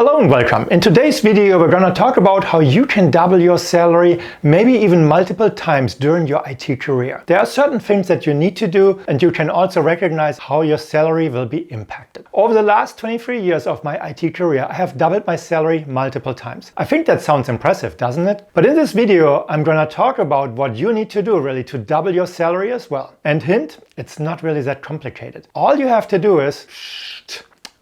Hello and welcome. In today's video we're going to talk about how you can double your salary, maybe even multiple times during your IT career. There are certain things that you need to do, and you can also recognize how your salary will be impacted. Over the last 23 years of my IT career, I have doubled my salary multiple times. I think that sounds impressive, doesn't it? But in this video I'm going to talk about what you need to do really to double your salary as well. And hint, it's not really that complicated. All you have to do is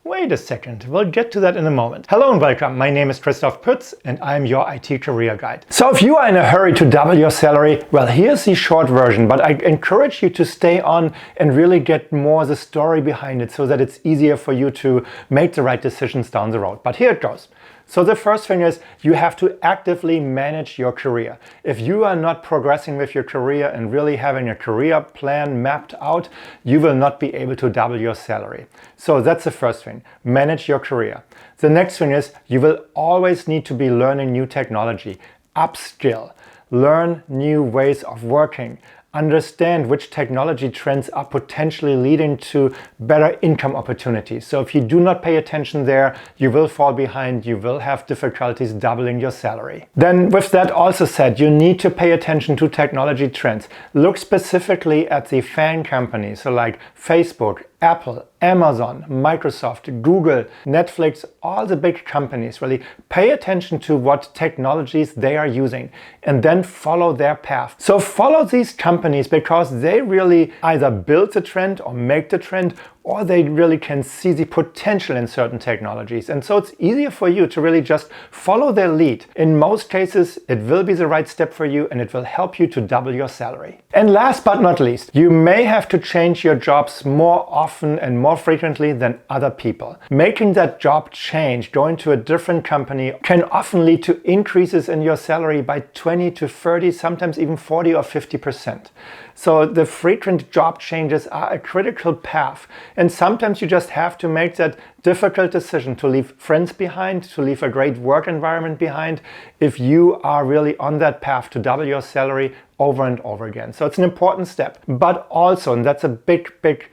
wait a second, we'll get to that in a moment. Hello and welcome, my name is Christoph Pütz and I'm your IT career guide. So if you are in a hurry to double your salary, well, here's the short version, but I encourage you to stay on and really get more the story behind it so that it's easier for you to make the right decisions down the road. But here it goes. So the first thing is you have to actively manage your career. If you are not progressing with your career and really having a career plan mapped out, you will not be able to double your salary. So that's the first thing, manage your career. The next thing is you will always need to be learning new technology, upskill, learn new ways of working. Understand which technology trends are potentially leading to better income opportunities. So if you do not pay attention there, you will fall behind, you will have difficulties doubling your salary. Then with that also said, you need to pay attention to technology trends. Look specifically at the FAANG companies, so like Facebook, Apple, Amazon, Microsoft, Google, Netflix, all the big companies. Really pay attention to what technologies they are using and then follow their path. So follow these companies because they really either build the trend or make the trend, or they really can see the potential in certain technologies. And so it's easier for you to really just follow their lead. In most cases, it will be the right step for you and it will help you to double your salary. And last but not least, you may have to change your jobs more often and more frequently than other people. Making that job change, going to a different company, can often lead to increases in your salary by 20 to 30, sometimes even 40 or 50%. So the frequent job changes are a critical path. And sometimes you just have to make that difficult decision to leave friends behind, to leave a great work environment behind, if you are really on that path to double your salary over and over again. So it's an important step. But also, and that's a big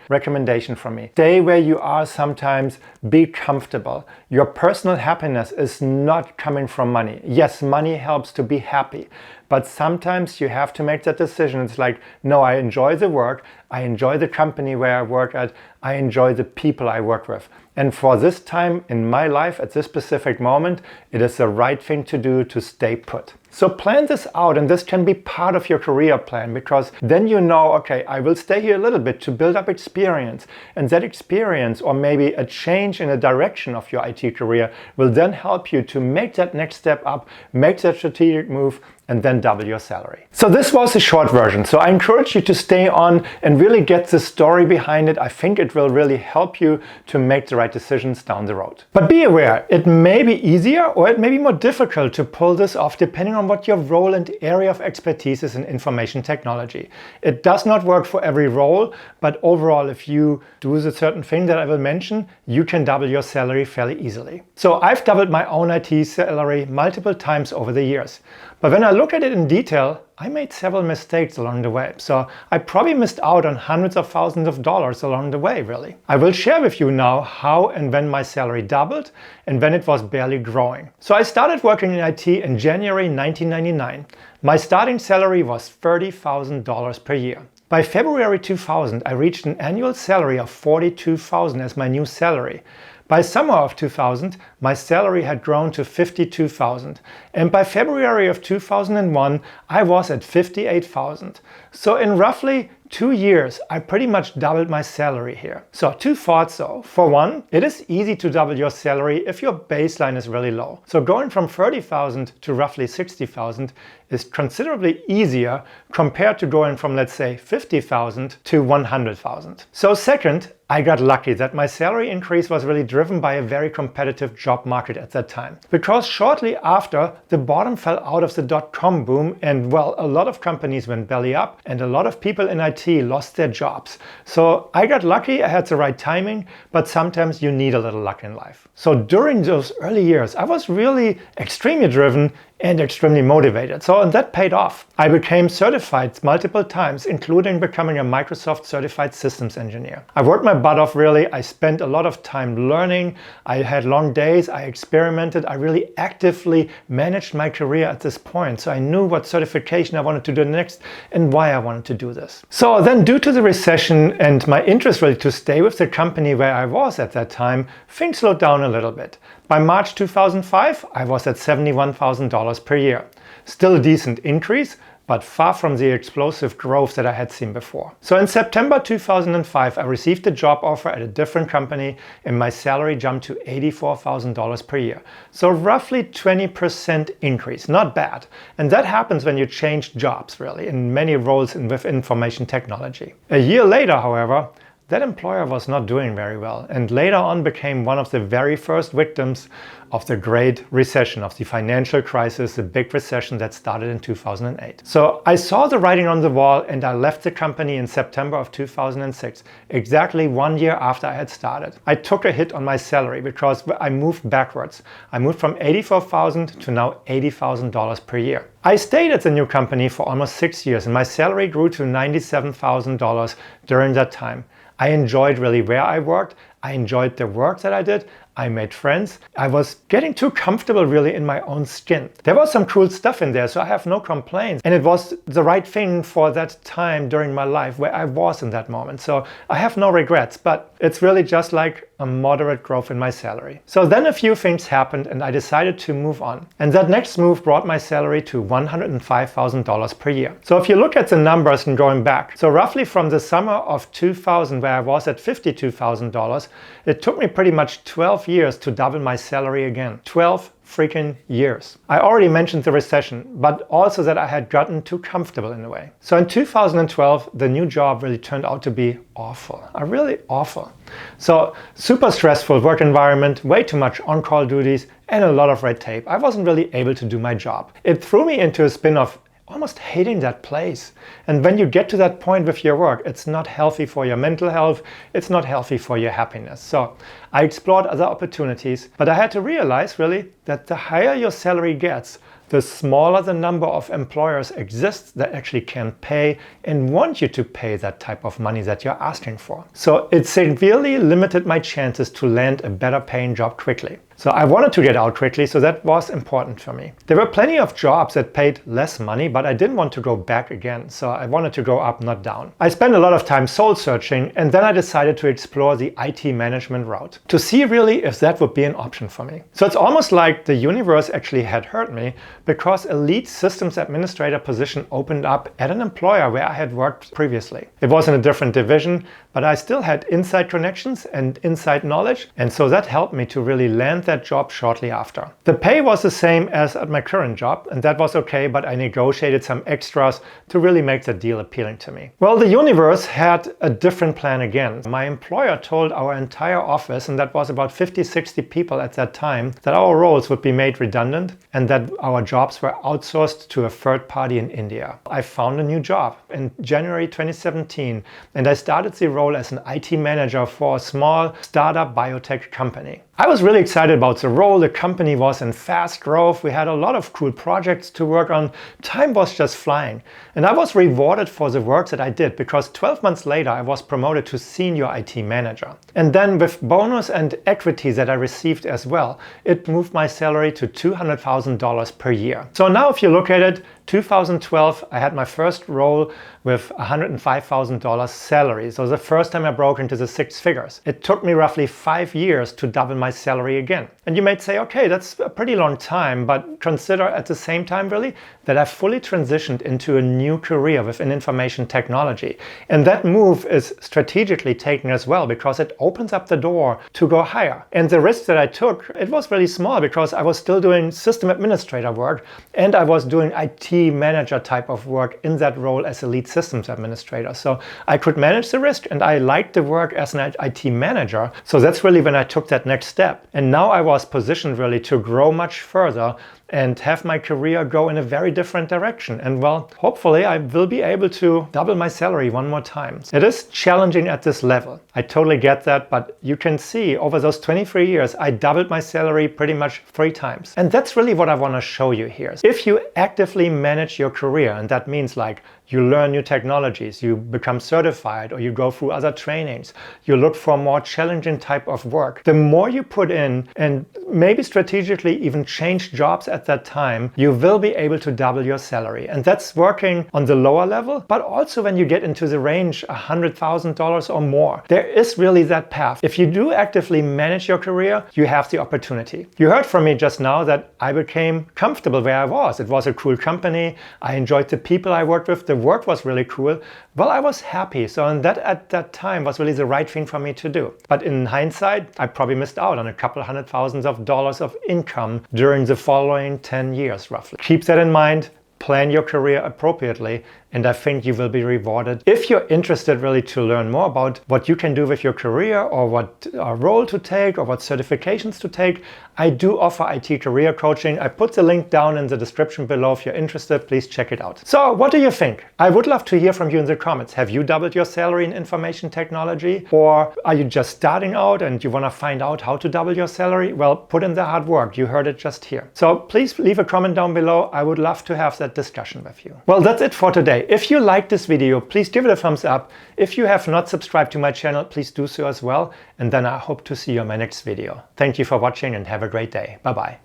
recommendation from me, stay where you are sometimes, be comfortable. Your personal happiness is not coming from money. Yes, money helps to be happy, but sometimes you have to make that decision. It's like, no, I enjoy the work, I enjoy the company where I work at, I enjoy the people I work with. And for this time in my life, at this specific moment, it is the right thing to do to stay put. So plan this out, and this can be part of your career plan, because then you know, okay, I will stay here a little bit to build up experience. And that experience, or maybe a change in the direction of your IT career, will then help you to make that next step up, make that strategic move, and then double your salary. So this was the short version. So I encourage you to stay on and really get the story behind it. I think it will really help you to make the right decisions down the road. But be aware, it may be easier or it may be more difficult to pull this off depending on what your role and area of expertise is in information technology. It does not work for every role, but overall, if you do the certain thing that I will mention, you can double your salary fairly easily. So I've doubled my own IT salary multiple times over the years. But when I look at it in detail, I made several mistakes along the way. So I probably missed out on hundreds of thousands of dollars along the way, really. I will share with you now how and when my salary doubled and when it was barely growing. So I started working in IT in January 1999. My starting salary was $30,000 per year. By February 2000, I reached an annual salary of $42,000 as my new salary. By summer of 2000, my salary had grown to $52,000, and by February of 2001, I was at $58,000. So in roughly 2 years, I pretty much doubled my salary here. So two thoughts though. For one, it is easy to double your salary if your baseline is really low. So going from 30,000 to roughly 60,000 is considerably easier compared to going from, let's say, 50,000 to 100,000. So second, I got lucky that my salary increase was really driven by a very competitive job market at that time. Because shortly after, the bottom fell out of the dot-com boom, and well, a lot of companies went belly up and a lot of people in IT lost their jobs. So I got lucky, I had the right timing, but sometimes you need a little luck in life. So during those early years, I was really extremely driven and extremely motivated. So that paid off. I became certified multiple times, including becoming a Microsoft certified systems engineer. I worked my butt off really. I spent a lot of time learning. I had long days. I experimented. I really actively managed my career at this point. So I knew what certification I wanted to do next and why I wanted to do this. So then due to the recession and my interest really to stay with the company where I was at that time, things slowed down a little bit. By March 2005, I was at $71,000 per year. Still a decent increase, but far from the explosive growth that I had seen before. So in September 2005, I received a job offer at a different company and my salary jumped to $84,000 per year. So roughly 20% increase, not bad. And that happens when you change jobs really in many roles with information technology. A year later, however, that employer was not doing very well and later on became one of the very first victims of the Great Recession, of the financial crisis, the big recession that started in 2008. So I saw the writing on the wall and I left the company in September of 2006, exactly 1 year after I had started. I took a hit on my salary because I moved backwards. I moved from $84,000 to now $80,000 per year. I stayed at the new company for almost 6 years and my salary grew to $97,000 during that time. I enjoyed really where I worked. I enjoyed the work that I did. I made friends. I was getting too comfortable really in my own skin. There was some cool stuff in there, so I have no complaints. And it was the right thing for that time during my life where I was in that moment. So I have no regrets, but it's really just like a moderate growth in my salary. So then a few things happened and I decided to move on. And that next move brought my salary to $105,000 per year. So if you look at the numbers and going back, so roughly from the summer of 2000 where I was at $52,000, it took me pretty much 12 years to double my salary again. 12 freaking years. I already mentioned the recession, but also that I had gotten too comfortable in a way. So in 2012, the new job really turned out to be awful, really awful. So super stressful work environment, way too much on-call duties, and a lot of red tape. I wasn't really able to do my job. It threw me into a spin of almost hating that place. And when you get to that point with your work, it's not healthy for your mental health, it's not healthy for your happiness. So I explored other opportunities, but I had to realize really that the higher your salary gets, the smaller the number of employers exists that actually can pay and want you to pay that type of money that you're asking for. So it severely limited my chances to land a better paying job quickly. So I wanted to get out quickly, so that was important for me. There were plenty of jobs that paid less money, but I didn't want to go back again, so I wanted to go up, not down. I spent a lot of time soul searching, and then I decided to explore the IT management route to see really if that would be an option for me. So it's almost like the universe actually had heard me, because a lead systems administrator position opened up at an employer where I had worked previously. It was in a different division, but I still had inside connections and inside knowledge, and so that helped me to really land that job shortly after. The pay was the same as at my current job, and that was okay, but I negotiated some extras to really make the deal appealing to me. Well, the universe had a different plan again. My employer told our entire office, and that was about 50-60 people at that time, that our roles would be made redundant and that our jobs were outsourced to a third party in India. I found a new job in January 2017, and I started the role as an IT manager for a small startup biotech company. I was really excited about the role. The company was in fast growth. We had a lot of cool projects to work on. Time was just flying. And I was rewarded for the work that I did because 12 months later I was promoted to senior IT manager. And then with bonus and equity that I received as well, it moved my salary to $200,000 per year. So now if you look at it, 2012, I had my first role with $105,000 salary. So the first time I broke into the six figures. It took me roughly 5 years to double my salary again. And you might say, okay, that's a pretty long time, but consider at the same time really that I fully transitioned into a new career within information technology. And that move is strategically taken as well because it opens up the door to go higher. And the risk that I took, it was really small because I was still doing system administrator work and I was doing IT manager type of work in that role as a lead systems administrator. So I could manage the risk and I liked the work as an IT manager. So that's really when I took that next step. And now I was positioned really to grow much further and have my career go in a very different direction. And well, hopefully I will be able to double my salary one more time. It is challenging at this level. I totally get that, but you can see over those 23 years, I doubled my salary pretty much 3 times. And that's really what I want to show you here. If you actively manage your career, and that means like you learn new technologies, you become certified, or you go through other trainings, you look for more challenging type of work, the more you put in and maybe strategically even change jobs at that time, you will be able to double your salary. And that's working on the lower level, but also when you get into the range $100,000 or more. There is really that path. If you do actively manage your career, you have the opportunity. You heard from me just now that I became comfortable where I was. It was a cool company. I enjoyed the people I worked with. The work was really cool. Well, I was happy. So and that at that time was really the right thing for me to do. But in hindsight, I probably missed out on a couple $100,000s of income during the following 10 years roughly. Keep that in mind. Plan your career appropriately, and I think you will be rewarded. If you're interested really to learn more about what you can do with your career, or what role to take, or what certifications to take, I do offer IT career coaching. I put the link down in the description below. If you're interested, please check it out. So what do you think? I would love to hear from you in the comments. Have you doubled your salary in information technology? Or are you just starting out and you want to find out how to double your salary? Well, put in the hard work. You heard it just here. So please leave a comment down below. I would love to have that discussion with you. Well, that's it for today. If you liked this video, please give it a thumbs up. If you have not subscribed to my channel, please do so as well. And then I hope to see you in my next video. Thank you for watching and have a great day. Bye-bye.